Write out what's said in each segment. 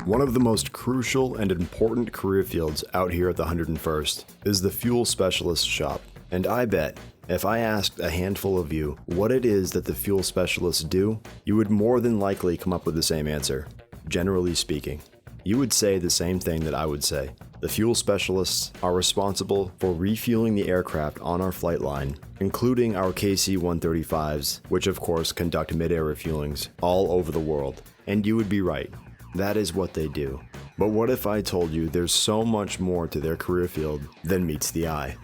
One of the most crucial and important career fields out here at the 101st is the fuel specialist shop. And I bet if I asked a handful of you what it is that the fuel specialists do, you would more than likely come up with the same answer. Generally speaking, you would say the same thing that I would say. The fuel specialists are responsible for refueling the aircraft on our flight line, including our KC-135s, which of course conduct mid-air refuelings all over the world. And you would be right. That is what they do. But what if I told you there's so much more to their career field than meets the eye?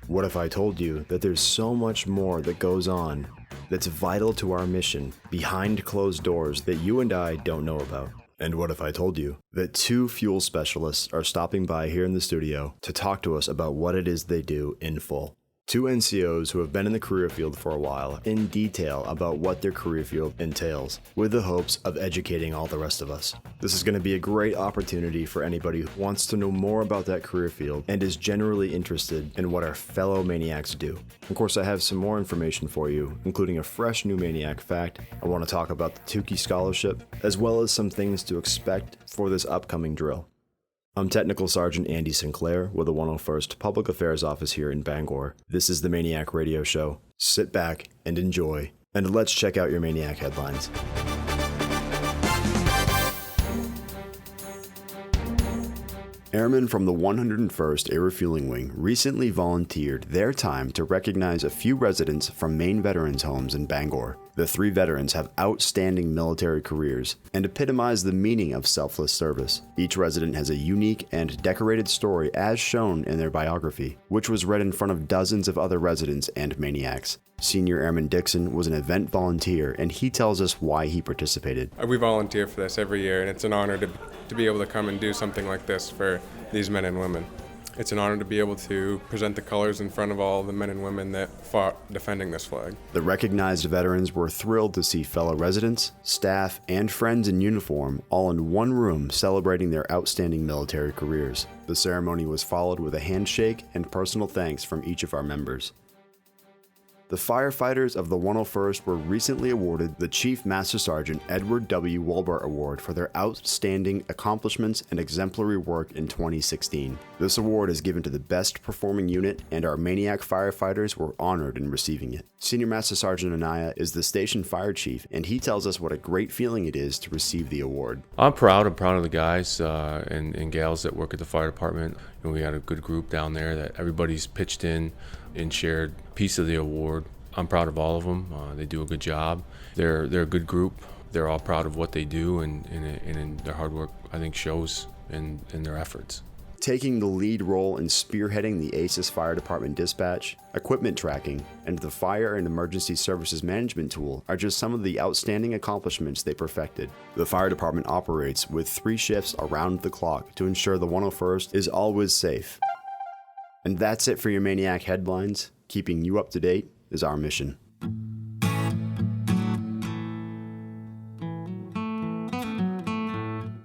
What if I told you that there's so much more that goes on that's vital to our mission behind closed doors that you and I don't know about? And what if I told you that two fuel specialists are stopping by here in the studio to talk to us about what it is they do in full? Two NCOs who have been in the career field for a while in detail about what their career field entails, with the hopes of educating all the rest of us. This is going to be a great opportunity for anybody who wants to know more about that career field and is generally interested in what our fellow MAINEiacs do. Of course, I have some more information for you, including a fresh new MAINEiac fact. I want to talk about the Tukey Scholarship, as well as some things to expect for this upcoming drill. I'm Technical Sergeant Andy Sinclair with the 101st Public Affairs Office here in Bangor. This is the MAINEiac Radio Show. Sit back and enjoy, and let's check out your MAINEiac headlines. Airmen from the 101st Air Refueling Wing recently volunteered their time to recognize a few residents from Maine veterans' homes in Bangor. The three veterans have outstanding military careers and epitomize the meaning of selfless service. Each resident has a unique and decorated story as shown in their biography, which was read in front of dozens of other residents and MAINEiacs. Senior Airman Dixon was an event volunteer, and he tells us why he participated. We volunteer for this every year, and it's an honor to be able to come and do something like this for these men and women. It's an honor to be able to present the colors in front of all the men and women that fought defending this flag. The recognized veterans were thrilled to see fellow residents, staff, and friends in uniform all in one room celebrating their outstanding military careers. The ceremony was followed with a handshake and personal thanks from each of our members. The firefighters of the 101st were recently awarded the Chief Master Sergeant Edward W. Walbert Award for their outstanding accomplishments and exemplary work in 2016. This award is given to the best performing unit, and our MAINEiac firefighters were honored in receiving it. Senior Master Sergeant Anaya is the station fire chief, and he tells us what a great feeling it is to receive the award. I'm proud of the guys and gals that work at the fire department. And we had a good group down there that everybody's pitched in and shared a piece of the award. I'm proud of all of them. They do a good job. They're a good group. They're all proud of what they do, and their hard work, I think, shows in their efforts. Taking the lead role in spearheading the ACES Fire Department dispatch, equipment tracking, and the Fire and Emergency Services Management tool are just some of the outstanding accomplishments they perfected. The fire department operates with 3 shifts around the clock to ensure the 101st is always safe. And that's it for your MAINEiac headlines. Keeping you up to date is our mission.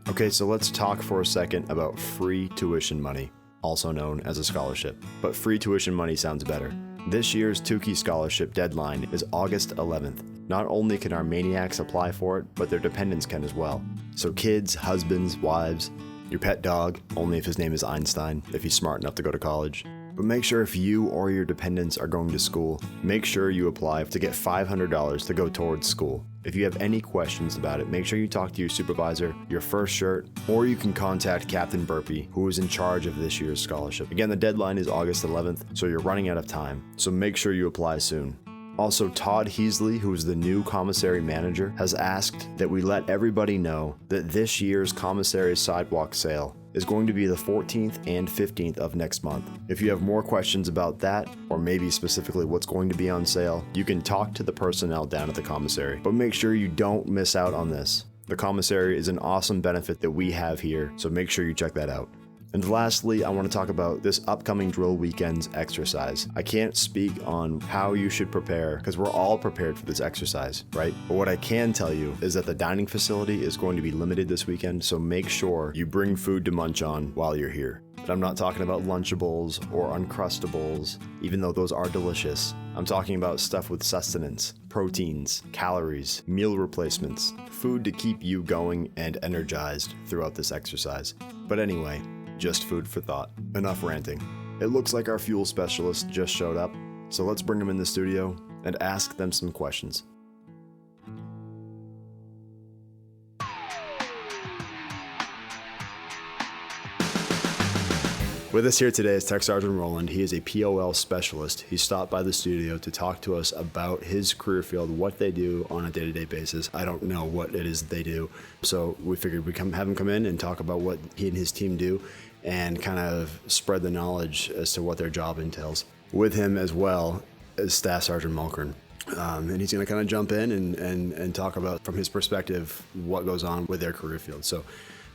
Okay, so let's talk for a second about free tuition money, also known as a scholarship. But free tuition money sounds better. This year's Tukey Scholarship deadline is August 11th. Not only can our MAINEiacs apply for it, but their dependents can as well. So kids, husbands, wives, your pet dog, only if his name is Einstein, if he's smart enough to go to college. But make sure if you or your dependents are going to school, make sure you apply to get $500 to go towards school. If you have any questions about it, make sure you talk to your supervisor, your first shirt, or you can contact Captain Burpee, who is in charge of this year's scholarship. Again, the deadline is August 11th, so you're running out of time, so make sure you apply soon. Also, Todd Heasley, who is the new commissary manager, has asked that we let everybody know that this year's commissary sidewalk sale is going to be the 14th and 15th of next month. If you have more questions about that, or maybe specifically what's going to be on sale, you can talk to the personnel down at the commissary. But make sure you don't miss out on this. The commissary is an awesome benefit that we have here, so make sure you check that out. And lastly, I want to talk about this upcoming drill weekend's exercise. I can't speak on how you should prepare because we're all prepared for this exercise, right? But what I can tell you is that the dining facility is going to be limited this weekend, so make sure you bring food to munch on while you're here. And I'm not talking about Lunchables or Uncrustables, even though those are delicious. I'm talking about stuff with sustenance, proteins, calories, meal replacements, food to keep you going and energized throughout this exercise. But anyway, just food for thought. Enough ranting. It looks like our fuel specialist just showed up, so let's bring him in the studio and ask them some questions. With us here today is Tech Sergeant Roland. He is a POL specialist. He stopped by the studio to talk to us about his career field, what they do on a day-to-day basis. I don't know what it is they do, so we figured we'd have him come in and talk about what he and his team do and kind of spread the knowledge as to what their job entails. With him as well is Staff Sergeant Mulkern. And he's going to kind of jump in and talk about, from his perspective, what goes on with their career field. So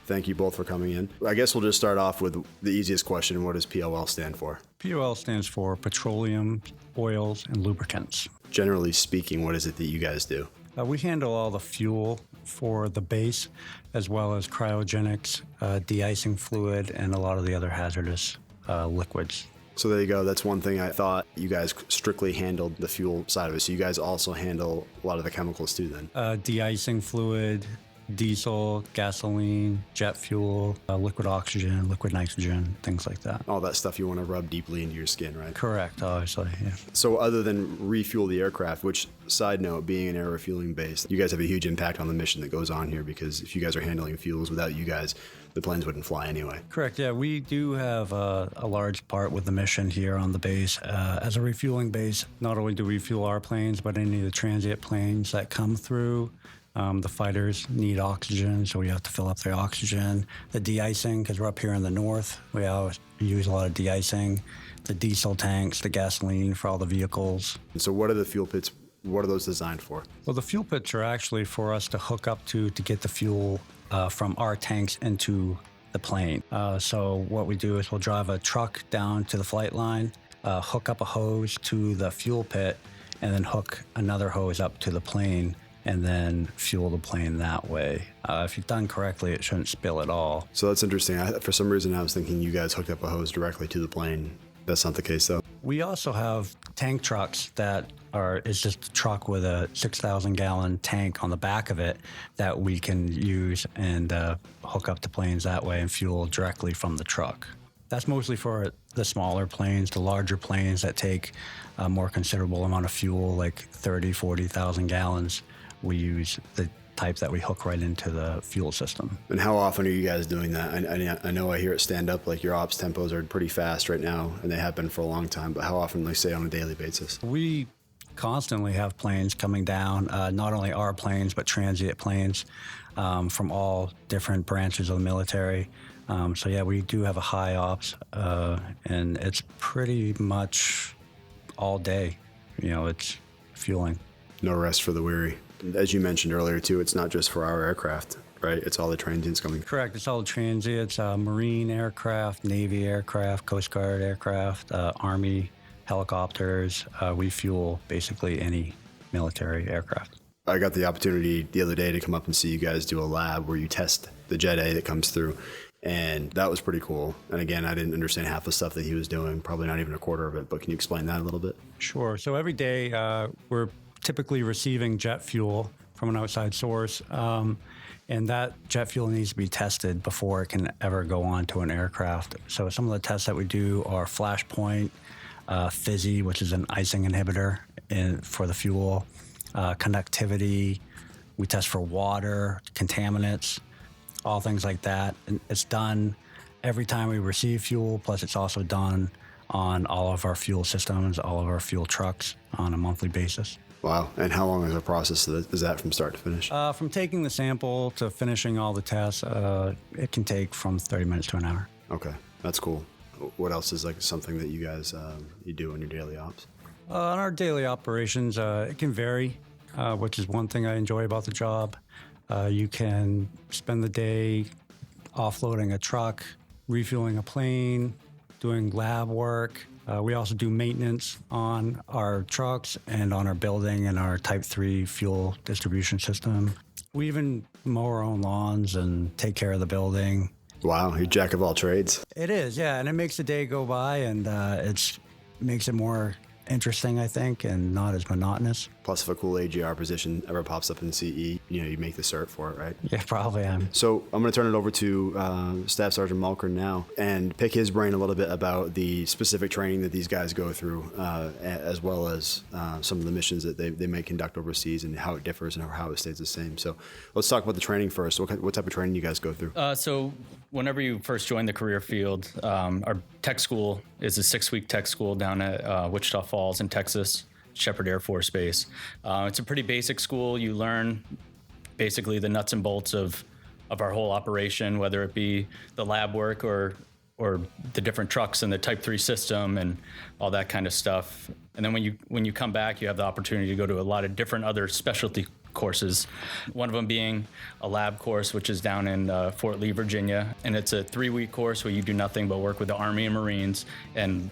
thank you both for coming in. I guess we'll just start off with the easiest question. What does POL stand for? POL stands for petroleum, oils, and lubricants. Generally speaking, what is it that you guys do? We handle all the fuel for the base, as well as cryogenics, de-icing fluid, and a lot of the other hazardous liquids. So there you go. That's one thing I thought you guys strictly handled the fuel side of it. So you guys also handle a lot of the chemicals too then? De-icing fluid, diesel, gasoline, jet fuel, liquid oxygen, liquid nitrogen, things like that. All that stuff you want to rub deeply into your skin, right? Correct, obviously, yeah. So other than refuel the aircraft, which, side note, being an air refueling base, you guys have a huge impact on the mission that goes on here, because if you guys are handling fuels, without you guys, the planes wouldn't fly anyway. Correct, yeah. We do have a large part with the mission here on the base. As a refueling base, not only do we fuel our planes, but any of the transient planes that come through. The fighters need oxygen, so we have to fill up their oxygen. The de-icing, because we're up here in the north, we always use a lot of de-icing. The diesel tanks, the gasoline for all the vehicles. And so what are the fuel pits? What are those designed for? Well, the fuel pits are actually for us to hook up to get the fuel from our tanks into the plane. So what we do is we'll drive a truck down to the flight line, hook up a hose to the fuel pit, and then hook another hose up to the plane, and then fuel the plane that way. If you've done correctly, it shouldn't spill at all. So that's interesting. For some reason, I was thinking you guys hooked up a hose directly to the plane. That's not the case, though. We also have tank trucks it's just a truck with a 6,000-gallon tank on the back of it that we can use and hook up to planes that way and fuel directly from the truck. That's mostly for the smaller planes. The larger planes that take a more considerable amount of fuel, like 30, 40,000 gallons, we use the type that we hook right into the fuel system. And how often are you guys doing that? I know I hear it stand up, like your ops tempos are pretty fast right now, and they have been for a long time, but how often, like, say, on a daily basis? We constantly have planes coming down, not only our planes, but transient planes from all different branches of the military. So yeah, we do have a high ops, and it's pretty much all day. It's fueling. No rest for the weary. As you mentioned earlier, too, it's not just for our aircraft, right? It's all the transients coming. Correct. It's all the transients, Marine aircraft, Navy aircraft, Coast Guard aircraft, Army helicopters. We fuel basically any military aircraft. I got the opportunity the other day to come up and see you guys do a lab where you test the Jet A that comes through. And that was pretty cool. And again, I didn't understand half the stuff that he was doing, probably not even a quarter of it. But can you explain that a little bit? Sure. So every day we're typically receiving jet fuel from an outside source. And that jet fuel needs to be tested before it can ever go on to an aircraft. So some of the tests that we do are flashpoint, fizzy, which is an icing inhibitor for the fuel, conductivity. We test for water, contaminants, all things like that. And it's done every time we receive fuel, plus it's also done on all of our fuel systems, all of our fuel trucks on a monthly basis. Wow. And how long is the process is that from start to finish? From taking the sample to finishing all the tests, it can take from 30 minutes to an hour. Okay. That's cool. What else is like something that you guys you do in your daily ops? On our daily operations, it can vary, which is one thing I enjoy about the job. You can spend the day offloading a truck, refueling a plane, doing lab work. We also do maintenance on our trucks and on our building and our Type 3 fuel distribution system. We even mow our own lawns and take care of the building. Wow, you're jack of all trades. It is, yeah, and it makes the day go by, and it makes it more interesting, I think, and not as monotonous. Plus, if a cool AGR position ever pops up in CE, you make the cert for it, right? Yeah, probably am. So I'm going to turn it over to Staff Sergeant Malker now and pick his brain a little bit about the specific training that these guys go through, as well as some of the missions that they may conduct overseas and how it differs and how it stays the same. So let's talk about the training first. What type of training you guys go through? So whenever you first join the career field, our tech school is a 6-week tech school down at Wichita Falls in Texas, Shepherd Air Force Base. It's a pretty basic school. You learn basically the nuts and bolts of our whole operation, whether it be the lab work or the different trucks and the Type 3 system and all that kind of stuff. And then when you come back, you have the opportunity to go to a lot of different other specialty courses. One of them being a lab course, which is down in Fort Lee, Virginia. And it's a 3-week course where you do nothing but work with the Army and Marines and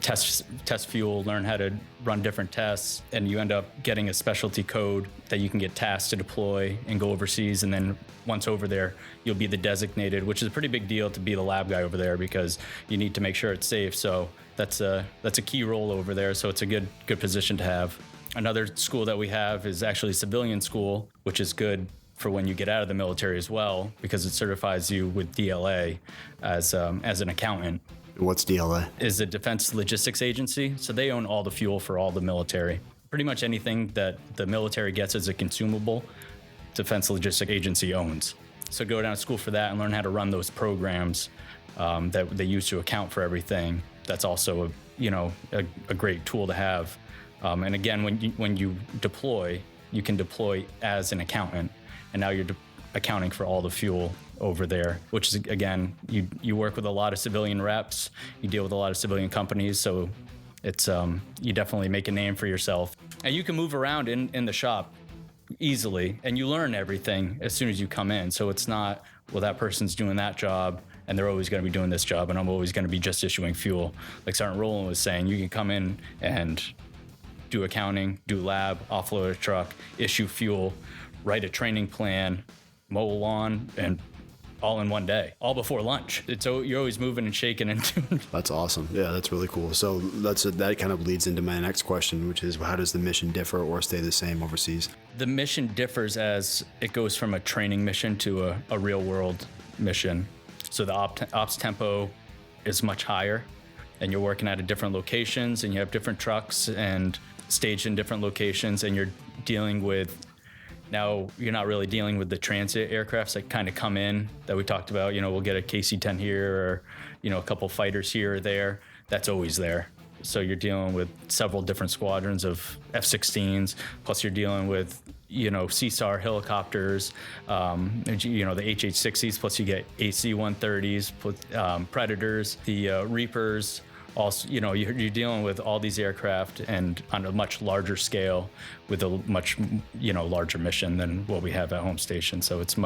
test fuel, learn how to run different tests, and you end up getting a specialty code that you can get tasked to deploy and go overseas. And then once over there, you'll be the designated, which is a pretty big deal to be the lab guy over there because you need to make sure it's safe. So that's a key role over there. So it's a good position to have. Another school that we have is actually civilian school, which is good for when you get out of the military as well, because it certifies you with DLA as an accountant. What's DLA? Is a Defense Logistics Agency. So they own all the fuel for all the military. Pretty much anything that the military gets as a consumable, Defense Logistics Agency owns. So go down to school for that and learn how to run those programs that they use to account for everything. That's also a great tool to have. And again, when you deploy, you can deploy as an accountant, and now you're accounting for all the fuel over there, which is, again, you work with a lot of civilian reps, you deal with a lot of civilian companies, so it's you definitely make a name for yourself. And you can move around in the shop easily, and you learn everything as soon as you come in. So it's not, well, that person's doing that job, and they're always going to be doing this job, and I'm always going to be just issuing fuel. Like Sergeant Rowland was saying, you can come in and do accounting, do lab, offload a truck, issue fuel, write a training plan, mow a lawn, and all in one day, all before lunch. You're always moving and shaking and doing. That's awesome. Yeah, that's really cool. So that kind of leads into my next question, which is, how does the mission differ or stay the same overseas? The mission differs as it goes from a training mission to a real world mission. So the ops tempo is much higher, and you're working at different locations, and you have different trucks and staged in different locations, and you're dealing with. Now, you're not really dealing with the transit aircrafts that kind of come in that we talked about. We'll get a KC-10 here or, a couple fighters here or there. That's always there. So you're dealing with several different squadrons of F-16s, plus you're dealing with, CSAR helicopters, the HH-60s, plus you get AC-130s, Predators, the Reapers. Also, you're dealing with all these aircraft and on a much larger scale with a much, larger mission than what we have at home station. So it's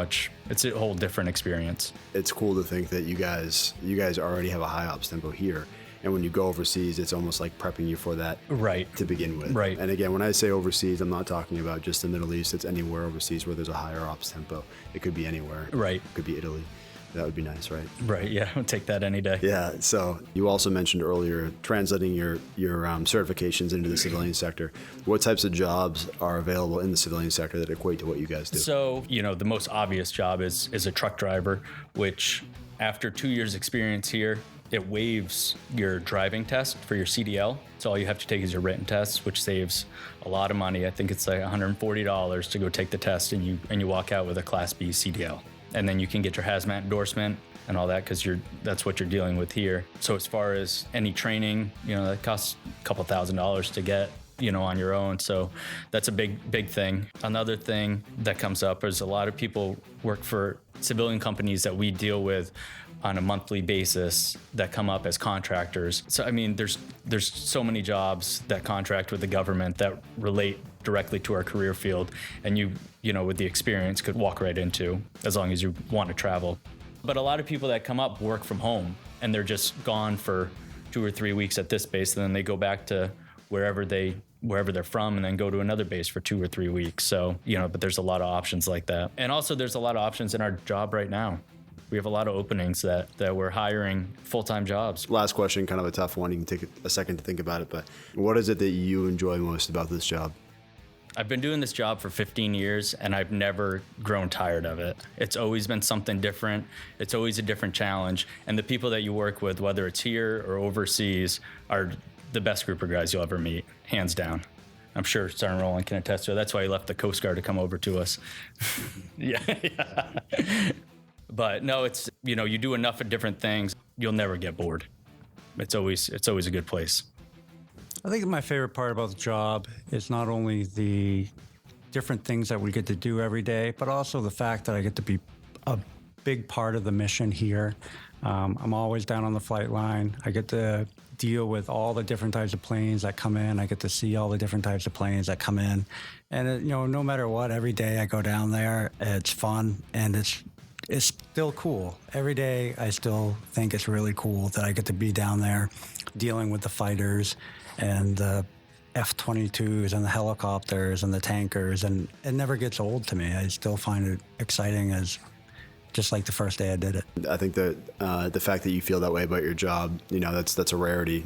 a whole different experience. It's cool to think that you guys already have a high ops tempo here. And when you go overseas, it's almost like prepping you for that to begin with. Right. And again, when I say overseas, I'm not talking about just the Middle East. It's anywhere overseas where there's a higher ops tempo. It could be anywhere. Right. It could be Italy. That would be nice, right? Right, yeah, I'll take that any day. Yeah, so you also mentioned earlier translating your certifications into the civilian sector. What types of jobs are available in the civilian sector that equate to what you guys do? So, the most obvious job is a truck driver, which after 2 years experience here, it waives your driving test for your CDL. So all you have to take is your written test, which saves a lot of money. I think it's like $140 to go take the test, and you walk out with a Class B CDL. And then you can get your hazmat endorsement and all that because that's what you're dealing with here. So as far as any training, that costs a couple $1,000s to get, on your own. So that's a big thing. Another thing that comes up is a lot of people work for civilian companies that we deal with on a monthly basis that come up as contractors. So, there's so many jobs that contract with the government that relate directly to our career field, and you with the experience could walk right into, as long as you want to travel. But a lot of people that come up work from home, and they're just gone for 2 or 3 weeks at this base, and then they go back to wherever they're from, and then go to another base for 2 or 3 weeks. So, but there's a lot of options like that. And also there's a lot of options in our job right now. we have a lot of openings that we're hiring full-time jobs. Last question, kind of a tough one. You can take a second to think about it, but what is it that you enjoy most about this job? I've been doing this job for 15 years and I've never grown tired of it. It's always been something different. It's always a different challenge. And the people that you work with, whether it's here or overseas, are the best group of guys you'll ever meet, hands down. I'm sure Sergeant Rowland can attest to it. That's why he left the Coast Guard to come over to us. Yeah. But no, it's, you do enough of different things, you'll never get bored. It's always a good place. I think my favorite part about the job is not only the different things that we get to do every day, but also the fact that I get to be a big part of the mission here. I'm always down on the flight line. I get to deal with all the different types of planes that come in. I get to see all the different types of planes that come in. And, no matter what, every day I go down there, it's fun and it's still cool. Every day I still think it's really cool that I get to be down there dealing with the fighters and the F-22s and the helicopters and the tankers, and it never gets old to me. I still find it exciting as just like the first day I did it. I think that the fact that you feel that way about your job, that's a rarity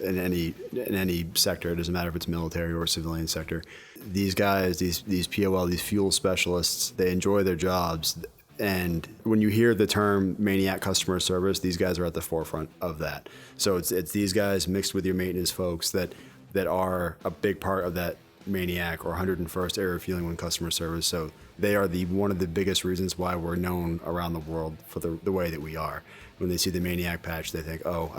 in any sector. It doesn't matter if it's military or civilian sector. These guys, these POL, these fuel specialists, they enjoy their jobs. And when you hear the term MAINEiac customer service, these guys are at the forefront of that. So it's these guys mixed with your maintenance folks that are a big part of that MAINEiac or 101st Air Refueling One customer service. So they are one of the biggest reasons why we're known around the world for the way that we are. When they see the MAINEiac patch, they think, oh,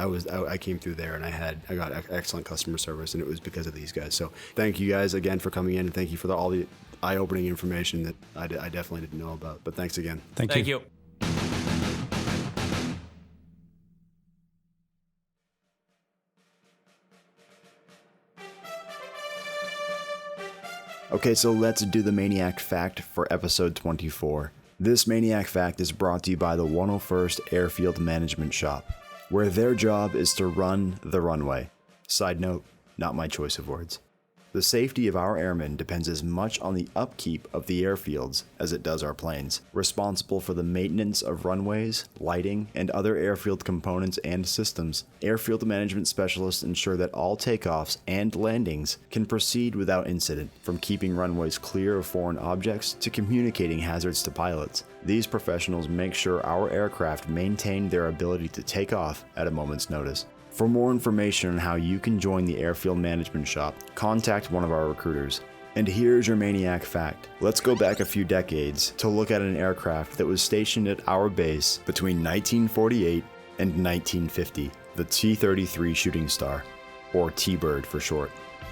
I came through there and I got excellent customer service, and it was because of these guys. So thank you guys again for coming in, and thank you for all the eye-opening information that I definitely didn't know about. But thanks again. Thank you. Okay, so let's do the MAINEiac fact for episode 24. This MAINEiac fact is brought to you by the 101st Airfield Management Shop, where their job is to run the runway. Side note, not my choice of words. The safety of our airmen depends as much on the upkeep of the airfields as it does our planes, responsible for the maintenance of runways, lighting, and other airfield components and systems. Airfield management specialists ensure that all takeoffs and landings can proceed without incident, from keeping runways clear of foreign objects to communicating hazards to pilots. These professionals make sure our aircraft maintain their ability to take off at a moment's notice. For more information on how you can join the Airfield Management Shop, contact one of our recruiters. And here's your MAINEiac fact. Let's go back a few decades to look at an aircraft that was stationed at our base between 1948 and 1950, the T-33 Shooting Star, or T-Bird for short.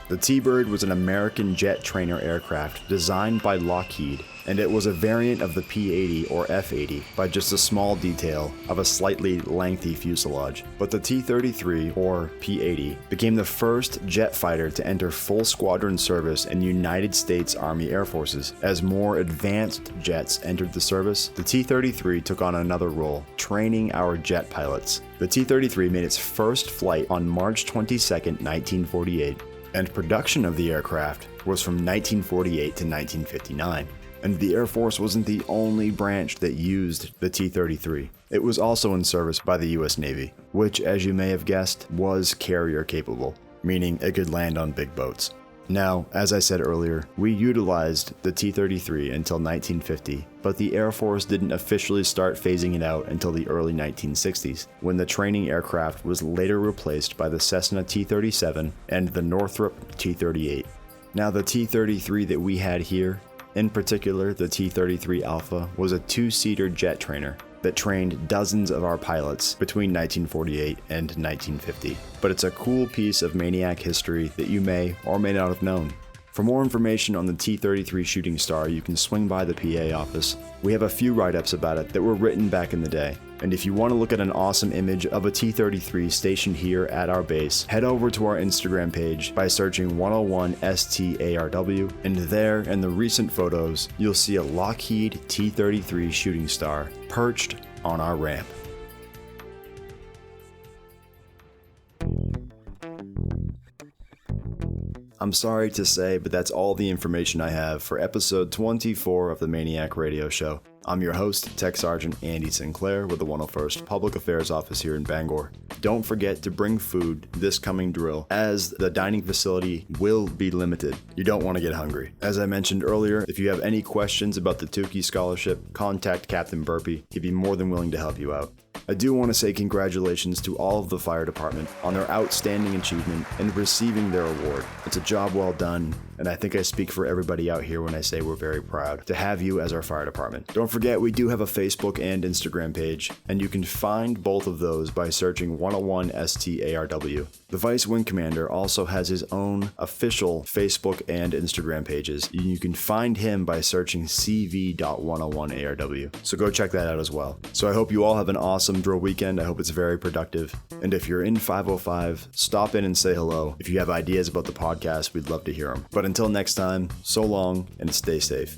The T-Bird was an American jet trainer aircraft designed by Lockheed, and it was a variant of the P-80 or F-80 by just a small detail of a slightly lengthy fuselage. But the T-33 or P-80 became the first jet fighter to enter full squadron service in United States Army Air Forces. As more advanced jets entered the service, the T-33 took on another role, training our jet pilots. The T-33 made its first flight on March 22, 1948. And production of the aircraft was from 1948 to 1959. And the Air Force wasn't the only branch that used the T-33. It was also in service by the US Navy, which, as you may have guessed, was carrier capable, meaning it could land on big boats. Now, as I said earlier, we utilized the T-33 until 1950, but the Air Force didn't officially start phasing it out until the early 1960s, when the training aircraft was later replaced by the Cessna T-37 and the Northrop T-38. Now, the T-33 that we had here, in particular the T-33 Alpha, was a two-seater jet trainer that trained dozens of our pilots between 1948 and 1950. But it's a cool piece of MAINEiac history that you may or may not have known. For more information on the T-33 Shooting Star, you can swing by the PA office. We have a few write-ups about it that were written back in the day. And if you want to look at an awesome image of a T-33 stationed here at our base, head over to our Instagram page by searching 101STARW, and there in the recent photos, you'll see a Lockheed T-33 Shooting Star perched on our ramp. I'm sorry to say, but that's all the information I have for episode 24 of the MAINEiac Radio Show. I'm your host, Tech Sergeant Andy Sinclair with the 101st Public Affairs Office here in Bangor. Don't forget to bring food this coming drill, as the dining facility will be limited. You don't want to get hungry. As I mentioned earlier, if you have any questions about the Tukey Scholarship, contact Captain Burpee. He'd be more than willing to help you out. I do want to say congratulations to all of the fire department on their outstanding achievement in receiving their award. It's a job well done, and I think I speak for everybody out here when I say we're very proud to have you as our fire department. Don't forget, we do have a Facebook and Instagram page, and you can find both of those by searching 101 STARW. The Vice Wing Commander also has his own official Facebook and Instagram pages. You can find him by searching CV.101ARW. So go check that out as well. So I hope you all have an awesome drill weekend. I hope it's very productive. And if you're in 505, stop in and say hello. If you have ideas about the podcast, we'd love to hear them. But until next time, so long and stay safe.